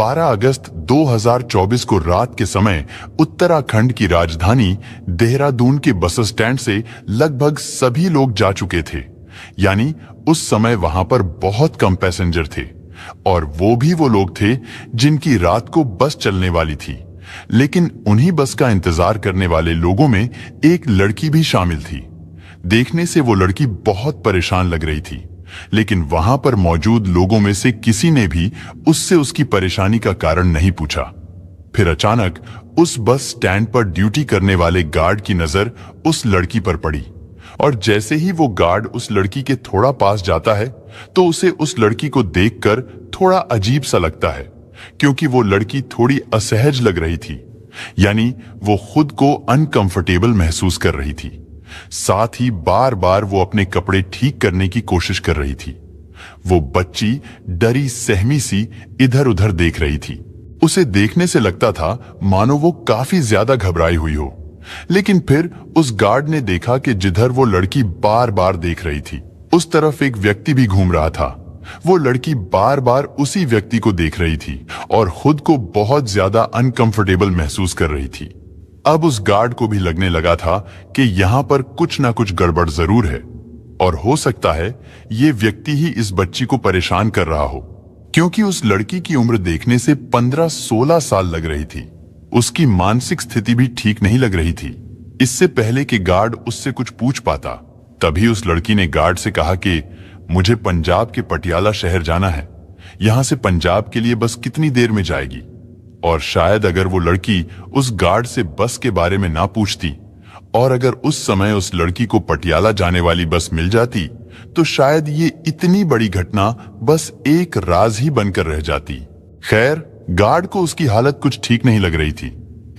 12 अगस्त 2024 को रात के समय उत्तराखंड की राजधानी देहरादून के बस स्टैंड से लगभग सभी लोग जा चुके थे। यानी उस समय वहां पर बहुत कम पैसेंजर थे और वो लोग थे जिनकी रात को बस चलने वाली थी। लेकिन उन्हीं बस का इंतजार करने वाले लोगों में एक लड़की भी शामिल थी। देखने से वो लड़की बहुत परेशान लग रही थी, लेकिन वहां पर मौजूद लोगों में से किसी ने भी उससे उसकी परेशानी का कारण नहीं पूछा। फिर अचानक उस बस स्टैंड पर ड्यूटी करने वाले गार्ड की नजर उस लड़की पर पड़ी और जैसे ही वो गार्ड उस लड़की के थोड़ा पास जाता है तो उसे उस लड़की को देखकर थोड़ा अजीब सा लगता है, क्योंकि वो लड़की थोड़ी असहज लग रही थी। यानी वो खुद को अनकंफर्टेबल महसूस कर रही थी। साथ ही बार बार वो अपने कपड़े ठीक करने की कोशिश कर रही थी। वो बच्ची डरी सहमी सी इधर उधर देख रही थी। उसे देखने से लगता था मानो वो काफी ज्यादा घबराई हुई हो। लेकिन फिर उस गार्ड ने देखा कि जिधर वो लड़की बार बार देख रही थी उस तरफ एक व्यक्ति भी घूम रहा था। वो लड़की बार बार उसी व्यक्ति को देख रही थी और खुद को बहुत ज्यादा अनकंफर्टेबल महसूस कर रही थी। अब उस गार्ड को भी लगने लगा था कि यहाँ पर कुछ ना कुछ गड़बड़ जरूर है और हो सकता है ये व्यक्ति ही इस बच्ची को परेशान कर रहा हो, क्योंकि उस लड़की की उम्र देखने से 15-16 साल लग रही थी। उसकी मानसिक स्थिति भी ठीक नहीं लग रही थी। इससे पहले कि गार्ड उससे कुछ पूछ पाता, तभी उस लड़की ने गार्ड से कहा कि मुझे पंजाब के पटियाला शहर जाना है। यहां से पंजाब के लिए बस कितनी देर में जाएगी? और शायद अगर वो लड़की उस गार्ड से बस के बारे में ना पूछती और अगर उस समय उस लड़की को पटियाला जाने वाली बस मिल जाती तो शायद ये इतनी बड़ी घटना बस एक राज ही बनकर रह जाती। खैर, गार्ड को उसकी हालत कुछ ठीक नहीं लग रही थी,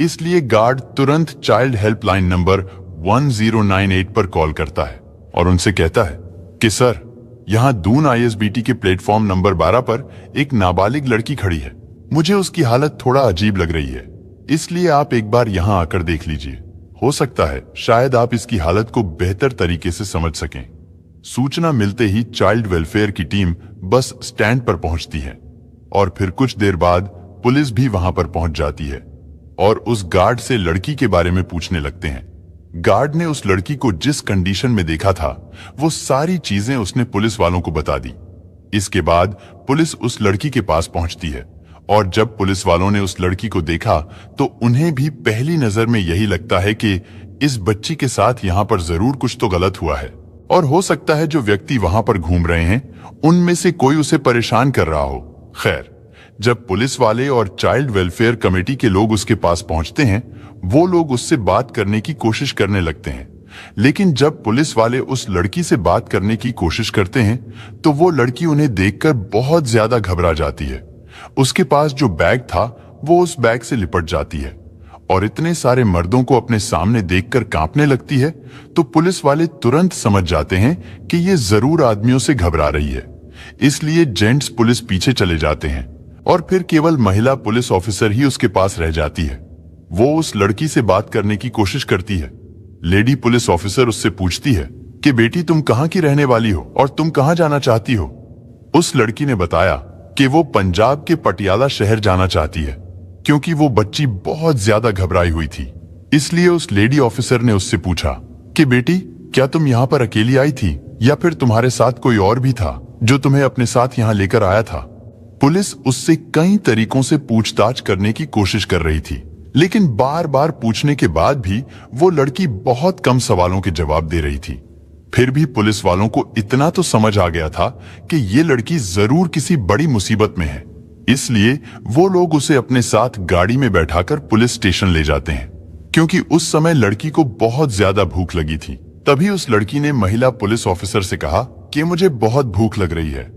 इसलिए गार्ड तुरंत चाइल्ड हेल्पलाइन नंबर 1098 पर कॉल करता है और उनसे कहता है कि सर, यहाँ दून ISBT के प्लेटफॉर्म नंबर 12 पर एक नाबालिग लड़की खड़ी है। मुझे उसकी हालत थोड़ा अजीब लग रही है, इसलिए आप एक बार यहाँ आकर देख लीजिए। हो सकता है शायद आप इसकी हालत को बेहतर तरीके से समझ सकें। सूचना मिलते ही चाइल्ड वेलफेयर की टीम बस स्टैंड पर पहुंचती है और फिर कुछ देर बाद पुलिस भी वहां पर पहुंच जाती है और उस गार्ड से लड़की के बारे में पूछने लगते हैं। गार्ड ने उस लड़की को जिस कंडीशन में देखा था वो सारी चीजें उसने पुलिस वालों को बता दी। इसके बाद पुलिस उस लड़की के पास पहुंचती है और जब पुलिस वालों ने उस लड़की को देखा तो उन्हें भी पहली नजर में यही लगता है कि इस बच्ची के साथ यहाँ पर जरूर कुछ तो गलत हुआ है और हो सकता है जो व्यक्ति वहां पर घूम रहे हैं उनमें से कोई उसे परेशान कर रहा हो। खैर, जब पुलिस वाले और चाइल्ड वेलफेयर कमेटी के लोग उसके पास पहुंचते हैं वो लोग उससे बात करने की कोशिश करने लगते हैं। लेकिन जब पुलिस वाले उस लड़की से बात करने की कोशिश करते हैं तो वो लड़की उन्हें देखकर बहुत ज्यादा घबरा जाती है। उसके पास जो बैग था वो उस बैग से लिपट जाती है और इतने सारे मर्दों को अपने सामने देखकर कांपने लगती है तो पुलिस वाले तुरंत समझ जाते हैं कि ये जरूर आदमियों से घबरा रही है। इसलिए जेंट्स पुलिस पीछे चले जाते हैं और फिर केवल महिला पुलिस ऑफिसर ही उसके पास रह जाती है। वो उस लड़की से बात करने की कोशिश करती है। लेडी पुलिस ऑफिसर उससे पूछती है कि बेटी, तुम कहाँ की रहने वाली हो और तुम कहाँ जाना चाहती हो? उस लड़की ने बताया कि वो पंजाब के पटियाला शहर जाना चाहती है, क्योंकि वो बच्ची बहुत ज्यादा घबराई हुई थी। इसलिए उस लेडी ऑफिसर ने उससे पूछा कि बेटी, क्या तुम यहाँ पर अकेली आई थी या फिर तुम्हारे साथ कोई और भी था जो तुम्हें अपने साथ यहाँ लेकर आया था? पुलिस उससे कई तरीकों से पूछताछ करने की कोशिश कर रही थी, लेकिन बार बार पूछने के बाद भी वो लड़की बहुत कम सवालों के जवाब दे रही थी। फिर भी पुलिस वालों को इतना तो समझ आ गया था कि ये लड़की जरूर किसी बड़ी मुसीबत में है। इसलिए वो लोग उसे अपने साथ गाड़ी में बैठाकर पुलिस स्टेशन ले जाते हैं, क्योंकि उस समय लड़की को बहुत ज्यादा भूख लगी थी। तभी उस लड़की ने महिला पुलिस ऑफिसर से कहा कि मुझे बहुत भूख लग रही है,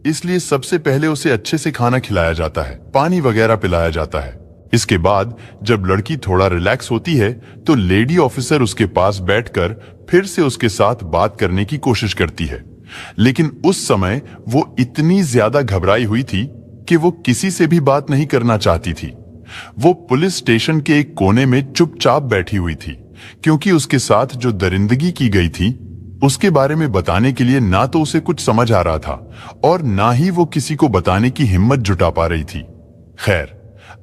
इसलिए सबसे पहले उसे अच्छे से खाना खिलाया जाता है, पानी वगैरह पिलाया जाता है। इसके बाद जब लड़की थोड़ा रिलैक्स होती है तो लेडी ऑफिसर उसके पास बैठकर फिर से उसके साथ बात करने की कोशिश करती है, लेकिन उस समय वो इतनी ज्यादा घबराई हुई थी कि वो किसी से भी बात नहीं करना चाहती थी। वो पुलिस स्टेशन के एक कोने में चुपचाप बैठी हुई थी, क्योंकि उसके साथ जो दरिंदगी की गई थी उसके बारे में बताने के लिए ना तो उसे कुछ समझ आ रहा था और ना ही वो किसी को बताने की हिम्मत जुटा पा रही थी। खैर,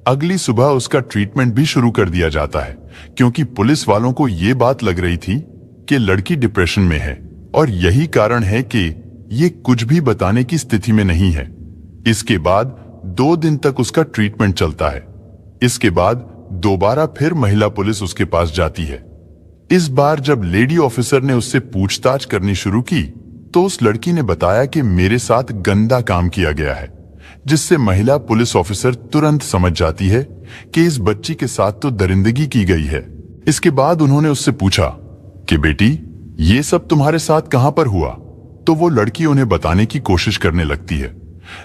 अगली सुबह उसका ट्रीटमेंट भी शुरू कर दिया जाता है, क्योंकि पुलिस वालों को यह बात लग रही थी कि लड़की डिप्रेशन में है और यही कारण है कि ये कुछ भी बताने की स्थिति में नहीं है। इसके बाद 2 दिन तक उसका ट्रीटमेंट चलता है। इसके बाद दोबारा फिर महिला पुलिस उसके पास जाती है। इस बार जब लेडी ऑफिसर ने उससे पूछताछ करनी शुरू की तो उस लड़की ने बताया कि मेरे साथ गंदा काम किया गया है, जिससे महिला पुलिस ऑफिसर तुरंत समझ जाती है कि इस बच्ची के साथ तो दरिंदगी की गई है। इसके बाद उन्होंने उससे पूछा कि बेटी, ये सब तुम्हारे साथ कहां पर हुआ? तो वो लड़की उन्हें बताने की कोशिश करने लगती है,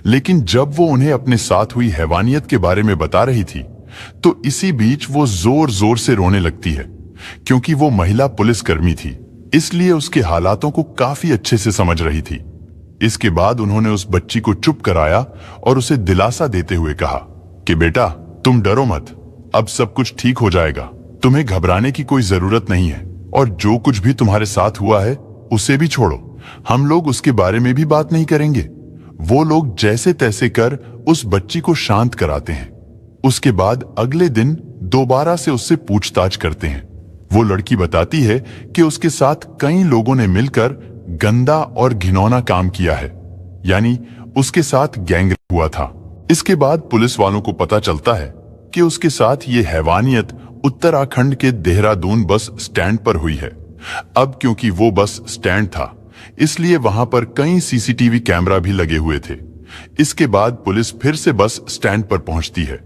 लेकिन जब वो उन्हें अपने साथ हुई हैवानियत के बारे में बता रही थी तो इसी बीच वो जोर जोर से रोने लगती है, क्योंकि वो महिला पुलिसकर्मी थी, इसलिए उसके हालातों को काफी अच्छे से समझ रही थी। इसके बाद उन्होंने उस बच्ची को चुप कराया और उसे दिलासा देते हुए कहा कि बेटा, तुम डरो मत, अब सब कुछ ठीक हो जाएगा, तुम्हें घबराने की कोई जरूरत नहीं है, और जो कुछ भी तुम्हारे साथ हुआ है उसे भी छोड़ो, हम लोग उसके बारे में भी बात नहीं करेंगे। वो लोग जैसे तैसे कर उस बच्ची को शांत कराते हैं। उसके बाद अगले दिन दोबारा से उससे पूछताछ करते हैं। वो लड़की बताती है कि उसके साथ कई लोगों ने मिलकर गंदा और घिनौना काम किया है, यानी उसके साथ गैंगरेप हुआ था। इसके बाद पुलिस वालों को पता चलता है कि उसके साथ ये हैवानियत उत्तराखंड के देहरादून बस स्टैंड पर हुई है। अब क्योंकि वो बस स्टैंड था, इसलिए वहां पर कई सीसीटीवी कैमरा भी लगे हुए थे। इसके बाद पुलिस फिर से बस स्टैंड पर पहुंचती है,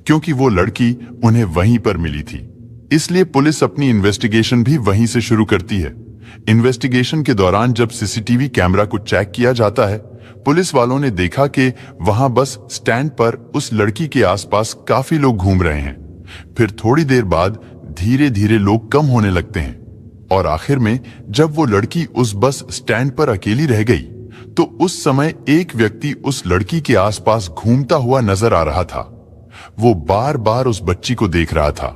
क्योंकि वो लड़की उन्हें वहीं पर मिली थी। इसलिए पुलिस अपनी इन्वेस्टिगेशन भी वहीं से शुरू करती है। इन्वेस्टिगेशन के दौरान जब सीसीटीवी कैमरा को चेक किया जाता है, पुलिस वालों ने देखा कि वहां बस स्टैंड पर उस लड़की के आसपास काफी लोग घूम रहे हैं। फिर थोड़ी देर बाद धीरे धीरे लोग कम होने लगते हैं और आखिर में जब वो लड़की उस बस स्टैंड पर अकेली रह गई तो उस समय एक व्यक्ति उस लड़की के आसपास घूमता हुआ नजर आ रहा था। वो बार बार उस बच्ची को देख रहा था,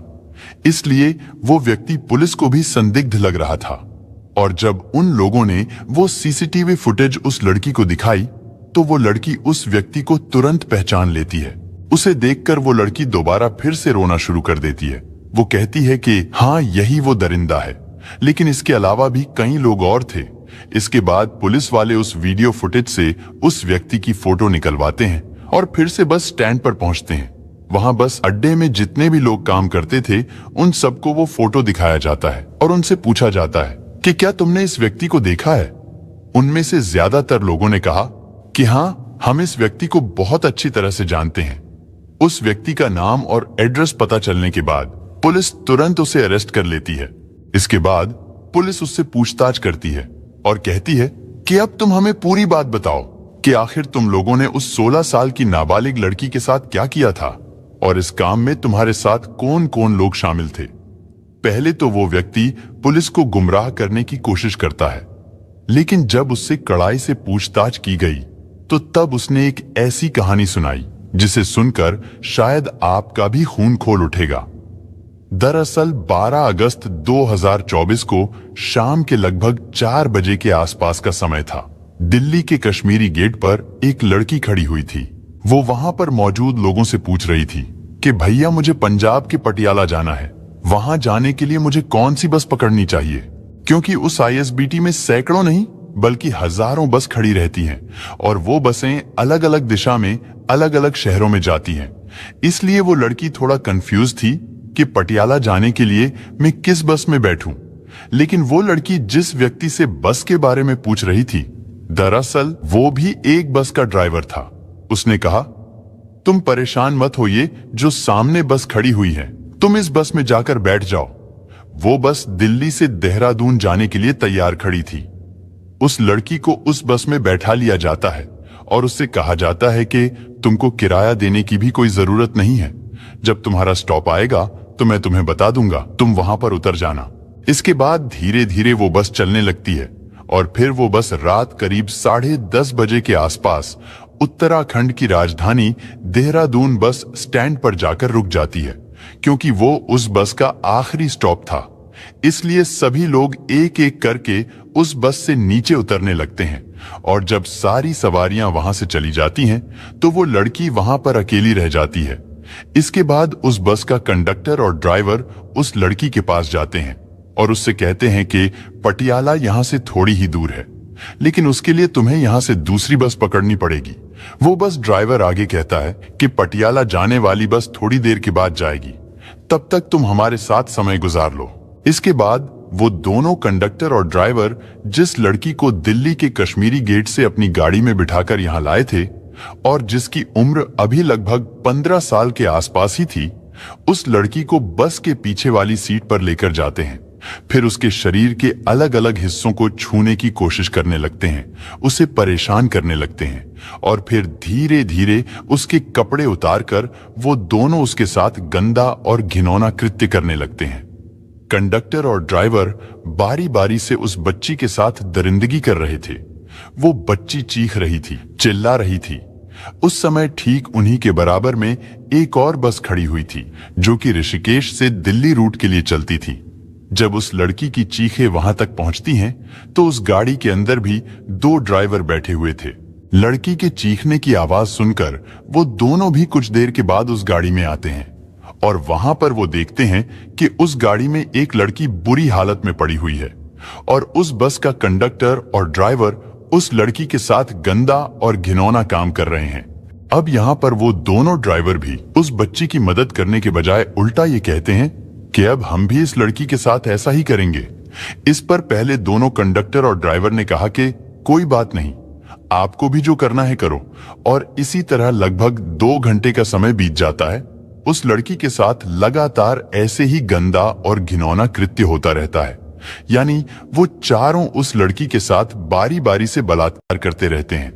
इसलिए वो व्यक्ति पुलिस को भी संदिग्ध लग रहा था। और जब उन लोगों ने वो सीसीटीवी फुटेज उस लड़की को दिखाई तो वो लड़की उस व्यक्ति को तुरंत पहचान लेती है। उसे देखकर वो लड़की दोबारा फिर से रोना शुरू कर देती है। वो कहती है कि हाँ, यही वो दरिंदा है, लेकिन इसके अलावा भी कई लोग और थे। इसके बाद पुलिस वाले उस वीडियो फुटेज से उस व्यक्ति की फोटो निकलवाते हैं और फिर से बस स्टैंड पर पहुंचते हैं। वहां बस अड्डे में जितने भी लोग काम करते थे उन सबको वो फोटो दिखाया जाता है और उनसे पूछा जाता है कि क्या तुमने इस व्यक्ति को देखा है? उनमें से ज्यादातर लोगों ने कहा कि हाँ, हम इस व्यक्ति को बहुत अच्छी तरह से जानते हैं। उस व्यक्ति का नाम और एड्रेस पता चलने के बाद पुलिस तुरंत उसे अरेस्ट कर लेती है। इसके बाद पुलिस उससे पूछताछ करती है और कहती है कि अब तुम हमें पूरी बात बताओ कि आखिर तुम लोगों ने उस 16 साल की नाबालिग लड़की के साथ क्या किया था और इस काम में तुम्हारे साथ कौन कौन लोग शामिल थे। पहले तो वो व्यक्ति पुलिस को गुमराह करने की कोशिश करता है, लेकिन जब उससे कड़ाई से पूछताछ की गई तो तब उसने एक ऐसी कहानी सुनाई जिसे सुनकर शायद आपका भी खून खोल उठेगा। दरअसल 12 अगस्त 2024 को शाम के लगभग 4 बजे के आसपास का समय था। दिल्ली के कश्मीरी गेट पर एक लड़की खड़ी हुई थी। वो वहां पर मौजूद लोगों से पूछ रही थी कि भैया, मुझे पंजाब के पटियाला जाना है, वहां जाने के लिए मुझे कौन सी बस पकड़नी चाहिए? क्योंकि उस आईएसबीटी में सैकड़ों नहीं बल्कि हजारों बस खड़ी रहती हैं और वो बसें अलग अलग दिशा में अलग अलग शहरों में जाती हैं। इसलिए वो लड़की थोड़ा कंफ्यूज थी कि पटियाला जाने के लिए मैं किस बस में बैठूं। लेकिन वो लड़की जिस व्यक्ति से बस के बारे में पूछ रही थी, दरअसल वो भी एक बस का ड्राइवर था। उसने कहा, तुम परेशान मत होइए, जो सामने बस खड़ी हुई है, तुम इस बस में जाकर बैठ जाओ। वो बस दिल्ली से देहरादून जाने के लिए तैयार खड़ी थी। उस लड़की को उस बस में बैठा लिया जाता है और उससे कहा जाता है कि तुमको किराया देने की भी कोई जरूरत नहीं है। जब तुम्हारा स्टॉप आएगा तो मैं तुम्हें बता दूंगा, तुम वहां पर उतर जाना। इसके बाद धीरे धीरे वो बस चलने लगती है और फिर वो बस रात करीब 10:30 बजे के आसपास उत्तराखंड की राजधानी देहरादून बस स्टैंड पर जाकर रुक जाती है, क्योंकि वो उस बस का आखिरी स्टॉप था। इसलिए सभी लोग एक एक करके उस बस से नीचे उतरने लगते हैं और जब सारी सवारियां वहां से चली जाती हैं तो वो लड़की वहां पर अकेली रह जाती है। इसके बाद उस बस का कंडक्टर और ड्राइवर उस लड़की के पास जाते हैं और उससे कहते हैं कि पटियाला यहां से थोड़ी ही दूर है, लेकिन उसके लिए तुम्हें यहां से दूसरी बस पकड़नी पड़ेगी। वो बस ड्राइवर आगे कहता है कि पटियाला जाने वाली बस थोड़ी देर के बाद जाएगी, तब तक तुम हमारे साथ समय गुजार लो। इसके बाद वो दोनों कंडक्टर और ड्राइवर जिस लड़की को दिल्ली के कश्मीरी गेट से अपनी गाड़ी में बिठाकर यहां लाए थे और जिसकी उम्र अभी लगभग 15 साल के आसपास ही थी, उस लड़की को बस के पीछे वाली सीट पर लेकर जाते हैं। फिर उसके शरीर के अलग अलग हिस्सों को छूने की कोशिश करने लगते हैं, उसे परेशान करने लगते हैं और फिर धीरे धीरे उसके कपड़े उतारकर वो दोनों उसके साथ गंदा और घिनौना कृत्य करने लगते हैं। कंडक्टर और ड्राइवर बारी बारी से उस बच्ची के साथ दरिंदगी कर रहे थे। वो बच्ची चीख रही थी, चिल्ला रही थी। उस समय ठीक उन्हीं के बराबर में एक और बस खड़ी हुई थी जो कि ऋषिकेश से दिल्ली रूट के लिए चलती थी। जब उस लड़की की चीखें वहां तक पहुंचती हैं तो उस गाड़ी के अंदर भी 2 ड्राइवर बैठे हुए थे। लड़की के चीखने की आवाज सुनकर वो दोनों भी कुछ देर के बाद उस गाड़ी में आते हैं और वहां पर वो देखते हैं कि उस गाड़ी में एक लड़की बुरी हालत में पड़ी हुई है और उस बस का कंडक्टर और ड्राइवर उस लड़की के साथ गंदा और घिनौना काम कर रहे हैं। अब यहाँ पर वो दोनों ड्राइवर भी उस बच्ची की मदद करने के बजाय उल्टा ये कहते हैं कि अब हम भी इस लड़की के साथ ऐसा ही करेंगे। इस पर पहले दोनों कंडक्टर और ड्राइवर ने कहा कि कोई बात नहीं, आपको भी जो करना है करो। और इसी तरह लगभग 2 घंटे का समय बीत जाता है। उस लड़की के साथ लगातार ऐसे ही गंदा और घिनौना कृत्य होता रहता है, यानी वो चारों उस लड़की के साथ बारी बारी से बलात्कार करते रहते हैं।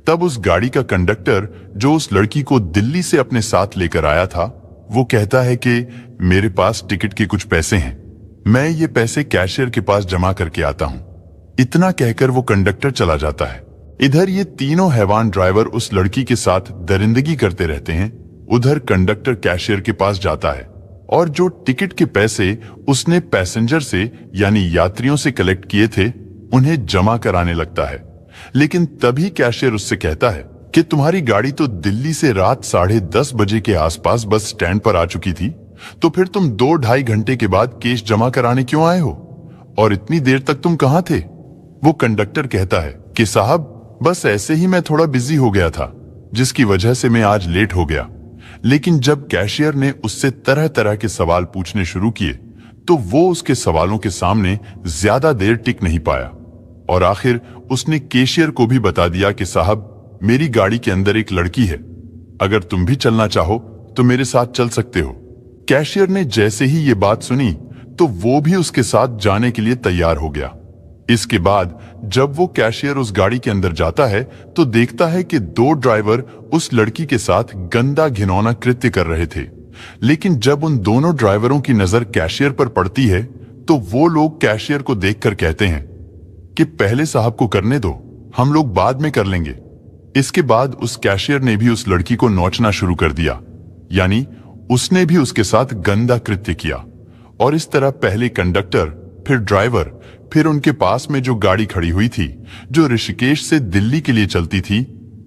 तब उस गाड़ी का कंडक्टर जो उस लड़की को दिल्ली से अपने साथ लेकर आया था, वो कहता है कि मेरे पास टिकट के कुछ पैसे हैं, मैं ये पैसे कैशियर के पास जमा करके आता हूं। इतना कहकर वो कंडक्टर चला जाता है। इधर ये तीनों हैवान ड्राइवर उस लड़की के साथ दरिंदगी करते रहते हैं। उधर कंडक्टर कैशियर के पास जाता है और जो टिकट के पैसे उसने पैसेंजर से यानी यात्रियों से कलेक्ट किए थे उन्हें जमा कराने लगता है। लेकिन तभी कैशियर उससे कहता है कि तुम्हारी गाड़ी तो दिल्ली से रात 10:30 बजे के आसपास बस स्टैंड पर आ चुकी थी, तो फिर तुम 2-2.5 घंटे के बाद कैश जमा कराने क्यों आए हो और इतनी देर तक तुम कहां थे? वो कंडक्टर कहता है कि साहब बस ऐसे ही मैं थोड़ा बिजी हो गया था, जिसकी वजह से मैं आज लेट हो गया। लेकिन जब कैशियर ने उससे तरह तरह के सवाल पूछने शुरू किए तो वो उसके सवालों के सामने ज्यादा देर टिक नहीं पाया और आखिर उसने कैशियर को भी बता दिया कि साहब मेरी गाड़ी के अंदर एक लड़की है, अगर तुम भी चलना चाहो तो मेरे साथ चल सकते हो। कैशियर ने जैसे ही ये बात सुनी तो वो भी उसके साथ जाने के लिए तैयार हो गया। इसके बाद जब वो कैशियर उस गाड़ी के अंदर जाता है तो देखता है कि 2 ड्राइवर उस लड़की के साथ गंदा घिनौना कृत्य कर रहे थे। लेकिन जब उन दोनों ड्राइवरों की नजर कैशियर पर पड़ती है तो वो लोग कैशियर को देखकर कहते हैं कि पहले साहब को करने दो, हम लोग बाद में कर लेंगे। इसके बाद उस कैशियर ने भी उस लड़की को नोचना शुरू कर दिया, यानी उसने भी उसके साथ गंदा कृत्य किया। और इस तरह पहले कंडक्टर, फिर ड्राइवर, फिर उनके पास में जो गाड़ी खड़ी हुई थी जो ऋषिकेश से दिल्ली के लिए चलती थी,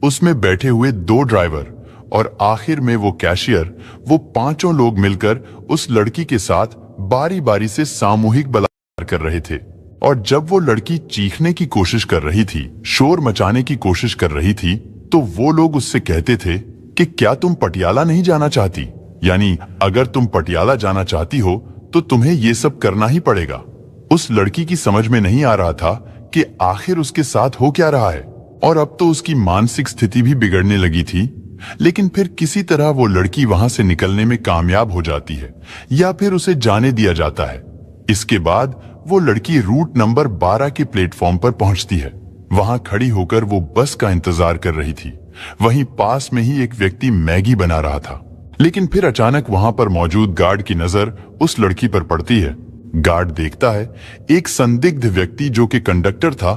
उसमें बैठे हुए 2 ड्राइवर और आखिर में वो कैशियर, वो 5 लोग मिलकर उस लड़की के साथ बारी बारी से सामूहिक बलात्कार कर रहे थे। और जब वो लड़की चीखने की कोशिश कर रही थी, शोर मचाने की कोशिश कर रही थी, तो वो लोग उससे कहते थे कि क्या तुम पटियाला नहीं जाना चाहती, यानी अगर तुम पटियाला जाना चाहती हो तो तुम्हें ये सब करना ही पड़ेगा। उस लड़की की समझ में नहीं आ रहा था कि आखिर उसके साथ हो क्या रहा है और अब तो उसकी मानसिक स्थिति भी बिगड़ने लगी थी। लेकिन फिर किसी तरह वो लड़की वहां से निकलने में कामयाब हो जाती है या फिर उसे जाने दिया जाता है। इसके बाद वो लड़की रूट नंबर 12 के प्लेटफॉर्म पर पहुंचती है। वहां खड़ी होकर वो बस का इंतजार कर रही थी। वहीं पास में ही एक व्यक्ति मैगी बना रहा था। लेकिन फिर अचानक वहां पर मौजूद गार्ड की नजर उस लड़की पर पड़ती है। गार्ड देखता है एक संदिग्ध व्यक्ति जो कि कंडक्टर था,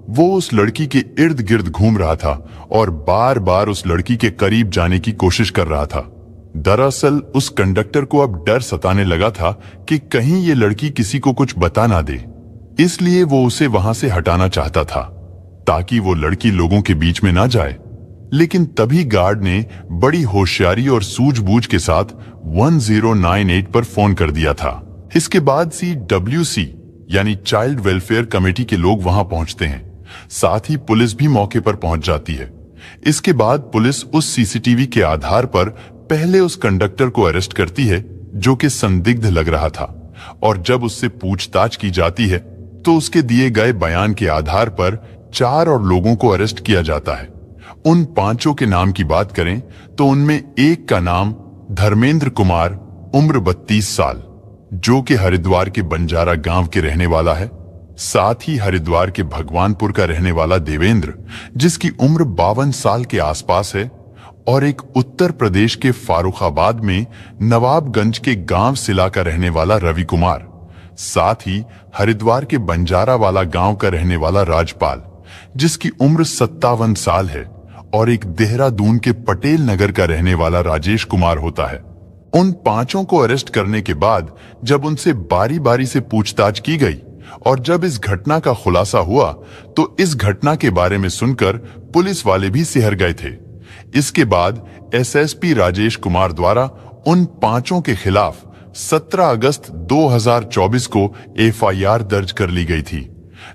वो उस लड़की के इर्द गिर्द घूम रहा था और बार बार उस लड़की के करीब जाने की कोशिश कर रहा था। दरअसल उस कंडक्टर को अब डर सताने लगा था कि कहीं ये लड़की किसी को कुछ बता ना दे, इसलिए वो उसे वहां से हटाना चाहता था। ताकि वो लड़की लोगों के बीच में ना जाए। लेकिन तभी गार्ड ने बड़ी होशियारी और सूझबूझ के साथ 1098 पर फोन कर दिया था। इसके बाद CWC यानी चाइल्ड वेलफेयर कमेटी के लोग वहां पहुंचते हैं। साथ ही पुलिस भी मौके पर पहुंच जाती है। इसके बाद पुलिस उस CCTV के आधार पर पहले उस कंडक्टर को अरेस्ट करती है जो कि संदिग्ध लग रहा था, और जब उससे पूछताछ की जाती है तो उसके दिए गए बयान के आधार पर 4 और लोगों को अरेस्ट किया जाता है। उन 5 के नाम की बात करें तो उनमें एक का नाम धर्मेंद्र कुमार, उम्र 32 साल, जो कि हरिद्वार के बंजारा गांव के रहने वाला है। साथ ही हरिद्वार के भगवानपुर का रहने वाला देवेंद्र, जिसकी उम्र 52 साल के आसपास है, और एक उत्तर प्रदेश के फारुखाबाद में नवाबगंज के गांव सिला का रहने वाला रवि कुमार। साथ ही हरिद्वार के बंजारा वाला गांव का रहने वाला राजपाल, जिसकी उम्र 57 साल है, और एक देहरादून के पटेल नगर का रहने वाला राजेश कुमार होता है। उन 5 को अरेस्ट करने के बाद जब उनसे बारी बारी से पूछताछ की गई और जब इस घटना का खुलासा हुआ तो इस घटना के बारे में सुनकर पुलिस वाले भी सिहर गए थे। इसके बाद SSP राजेश कुमार द्वारा उन 5 के खिलाफ 17 अगस्त 2024 को FIR दर्ज कर ली गई थी।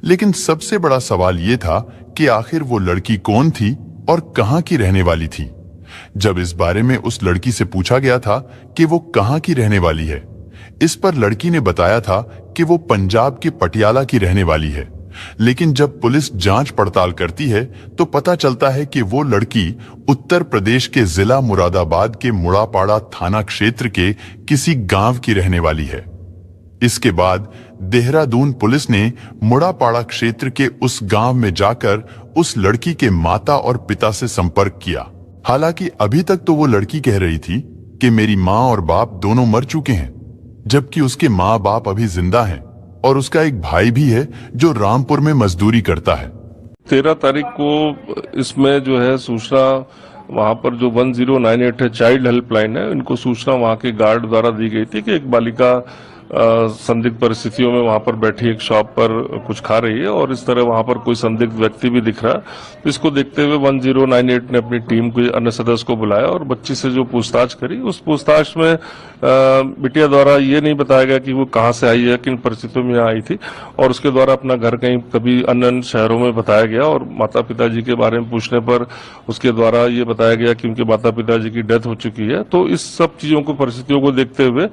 लेकिन सबसे बड़ा सवाल यह था कि आखिर वो लड़की कौन थी और कहां की रहने वाली थी। जब इस बारे में उस लड़की से पूछा गया था कि वो कहां की रहने वाली है, इस पर लड़की ने बताया था कि वो पंजाब के पटियाला की रहने वाली है। लेकिन जब पुलिस जांच पड़ताल करती है तो पता चलता है कि वो लड़की उत्तर प्रदेश के जिला मुरादाबाद के मुड़ापाड़ा थाना क्षेत्र के किसी गांव की रहने वाली है। इसके बाद देहरादून पुलिस ने मुड़ापाड़ा क्षेत्र के उस गांव में जाकर उस लड़की के माता और पिता से संपर्क किया। हालांकि अभी तक तो वो लड़की कह रही थी कि मेरी माँ और बाप दोनों मर चुके हैं, जबकि उसके माँ बाप अभी जिंदा हैं और उसका एक भाई भी है जो रामपुर में मजदूरी करता है। 13 तारीख को इसमें जो है सूचना वहां पर जो 1098 है, चाइल्ड हेल्पलाइन है, इनको सूचना वहां के गार्ड द्वारा दी गई थी कि एक बालिका संदिग्ध परिस्थितियों में वहां पर बैठी एक शॉप पर कुछ खा रही है और इस तरह वहां पर कोई संदिग्ध व्यक्ति भी दिख रहा है। तो इसको देखते हुए 1098 ने अपनी टीम के अन्य सदस्य को बुलाया और बच्ची से जो पूछताछ करी, उस पूछताछ में बिटिया द्वारा ये नहीं बताया गया कि वो कहाँ से आई है, किन परिस्थितियों में आई थी, और उसके द्वारा अपना घर कहीं कभी अन्य शहरों में बताया गया। और माता पिताजी के बारे में पूछने पर उसके द्वारा ये बताया गया कि उनके माता पिताजी की डेथ हो चुकी है। तो इस सब चीजों को, परिस्थितियों को देखते हुए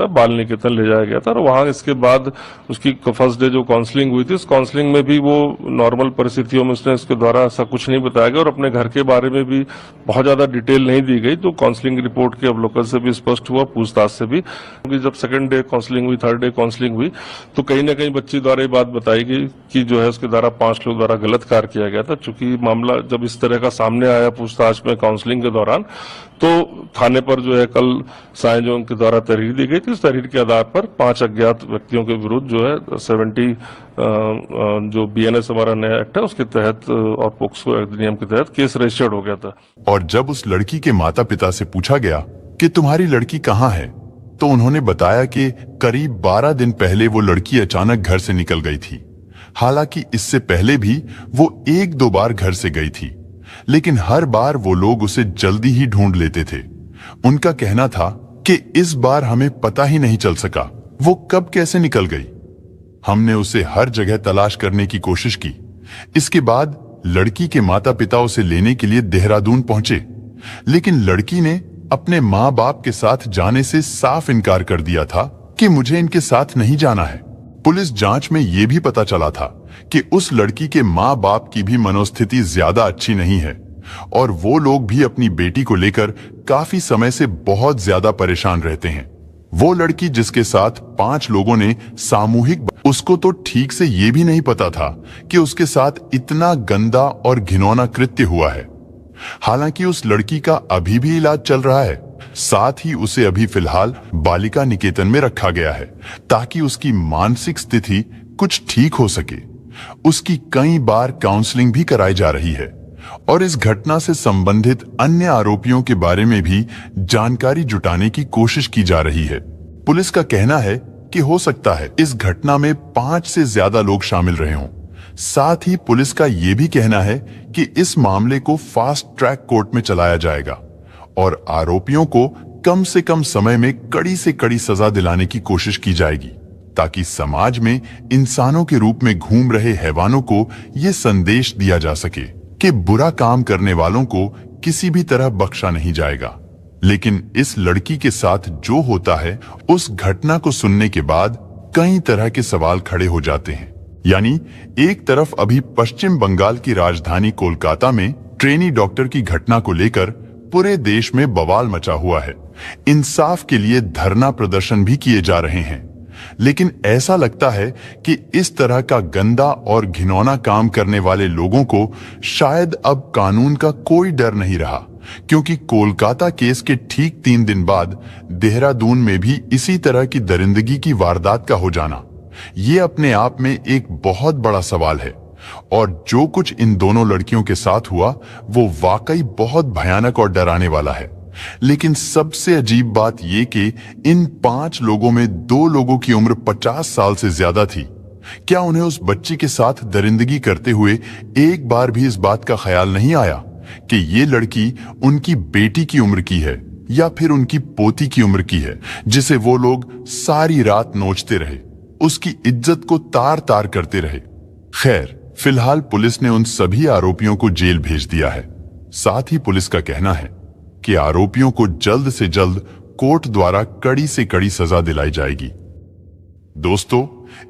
बाल निकेतन ले जाया गया था। और वहां इसके बाद उसकी फर्स्ट डे जो काउंसलिंग हुई थी, उस काउंसलिंग में भी वो नॉर्मल परिस्थितियों में उसने इसके द्वारा ऐसा कुछ नहीं बताया गया और अपने घर के बारे में भी बहुत ज्यादा डिटेल नहीं दी गई। तो काउंसलिंग रिपोर्ट के अवलोकन से भी स्पष्ट हुआ, पूछताछ से भी, क्योंकि जब सेकंड डे काउंसलिंग हुई, थर्ड डे काउंसलिंग हुई, तो कहीं ना कहीं बच्ची द्वारा ये बात बताई गई कि जो है उसके द्वारा 5 लोग द्वारा गलत कार्य किया गया था। चूंकि मामला जब इस तरह का सामने आया पूछताछ में काउंसलिंग के दौरान, तो थाने पर जो है कल साय जो उनके द्वारा तहरीर दी गई थी, उस तहरीर के आधार पर 5 अज्ञात व्यक्तियों के विरुद्ध जो है 70 जो BNS हमारा नया एक्ट है उसके तहत और पोक्सो अधिनियम के तहत केस रजिस्टर्ड हो गया था। और जब उस लड़की के माता पिता से पूछा गया कि तुम्हारी लड़की कहाँ है, तो उन्होंने बताया कि करीब 12 दिन पहले वो लड़की अचानक घर से निकल गई थी। हालांकि इससे पहले भी वो 1-2 बार घर से गई थी, लेकिन हर बार वो लोग उसे जल्दी ही ढूंढ लेते थे। उनका कहना था कि इस बार हमें पता ही नहीं चल सका वो कब कैसे निकल गई। हमने उसे हर जगह तलाश करने की कोशिश की। इसके बाद लड़की के माता पिता उसे लेने के लिए देहरादून पहुंचे, लेकिन लड़की ने अपने माँ बाप के साथ जाने से साफ इनकार कर दिया था कि मुझे इनके साथ नहीं जाना है। पुलिस जांच में यह भी पता चला था कि उस लड़की के माँ बाप की भी मनोस्थिति ज्यादा अच्छी नहीं है और वो लोग भी अपनी बेटी को लेकर काफी समय से बहुत ज्यादा परेशान रहते हैं। वो लड़की जिसके साथ 5 लोगों ने सामूहिक, उसको तो ठीक से ये भी नहीं पता था कि उसके साथ इतना गंदा और घिनौना कृत्य हुआ है। हालांकि उस लड़की का अभी भी इलाज चल रहा है। साथ ही उसे अभी फिलहाल बालिका निकेतन में रखा गया है ताकि उसकी मानसिक स्थिति कुछ ठीक हो सके। उसकी कई बार काउंसलिंग भी कराई जा रही है और इस घटना से संबंधित अन्य आरोपियों के बारे में भी जानकारी जुटाने की कोशिश की जा रही है। पुलिस का कहना है कि हो सकता है इस घटना में 5 से ज्यादा लोग शामिल रहे हों, साथ ही पुलिस का यह भी कहना है कि इस मामले को फास्ट ट्रैक कोर्ट में चलाया जाएगा और आरोपियों को कम से कम समय में कड़ी से कड़ी सजा दिलाने की कोशिश की जाएगी, ताकि समाज में इंसानों के रूप में घूम रहे हैवानों को यह संदेश दिया जा सके कि बुरा काम करने वालों को किसी भी तरह बख्शा नहीं जाएगा। लेकिन इस लड़की के साथ जो होता है, उस घटना को सुनने के बाद कई तरह के सवाल खड़े हो जाते हैं। यानी एक तरफ अभी पश्चिम बंगाल की राजधानी कोलकाता में ट्रेनी डॉक्टर की घटना को लेकर पूरे देश में बवाल मचा हुआ है। इंसाफ के लिए धरना प्रदर्शन भी किए जा रहे हैं। लेकिन ऐसा लगता है कि इस तरह का गंदा और घिनौना काम करने वाले लोगों को शायद अब कानून का कोई डर नहीं रहा, क्योंकि कोलकाता केस के ठीक 3 दिन बाद देहरादून में भी इसी तरह की दरिंदगी की वारदात का हो जाना, ये अपने आप में एक बहुत बड़ा सवाल है। और जो कुछ इन दोनों लड़कियों के साथ हुआ वो वाकई बहुत भयानक और डराने वाला है। लेकिन सबसे अजीब बात यह कि इन 5 लोगों में 2 लोगों की उम्र 50 साल से ज्यादा थी। क्या उन्हें उस बच्ची के साथ दरिंदगी करते हुए एक बार भी इस बात का ख्याल नहीं आया कि ये लड़की उनकी बेटी की उम्र की है या फिर उनकी पोती की उम्र की है, जिसे वो लोग सारी रात नोचते रहे, उसकी इज्जत को तार तार करते रहे। खैर, फिलहाल पुलिस ने उन सभी आरोपियों को जेल भेज दिया है। साथ ही पुलिस का कहना है कि आरोपियों को जल्द से जल्द कोर्ट द्वारा कड़ी से कड़ी सजा दिलाई जाएगी। दोस्तों,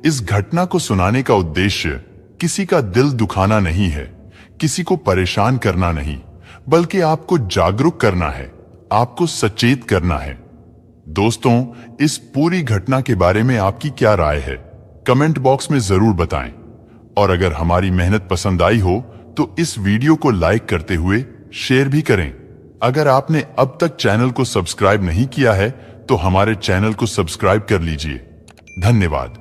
इस घटना को सुनाने का उद्देश्य किसी का दिल दुखाना नहीं है, किसी को परेशान करना नहीं, बल्कि आपको जागरूक करना है, आपको सचेत करना है। दोस्तों, इस पूरी घटना के बारे में आपकी क्या राय है, कमेंट बॉक्स में जरूर बताएं। और अगर हमारी मेहनत पसंद आई हो तो इस वीडियो को लाइक करते हुए शेयर भी करें। अगर आपने अब तक चैनल को सब्सक्राइब नहीं किया है तो हमारे चैनल को सब्सक्राइब कर लीजिए। धन्यवाद।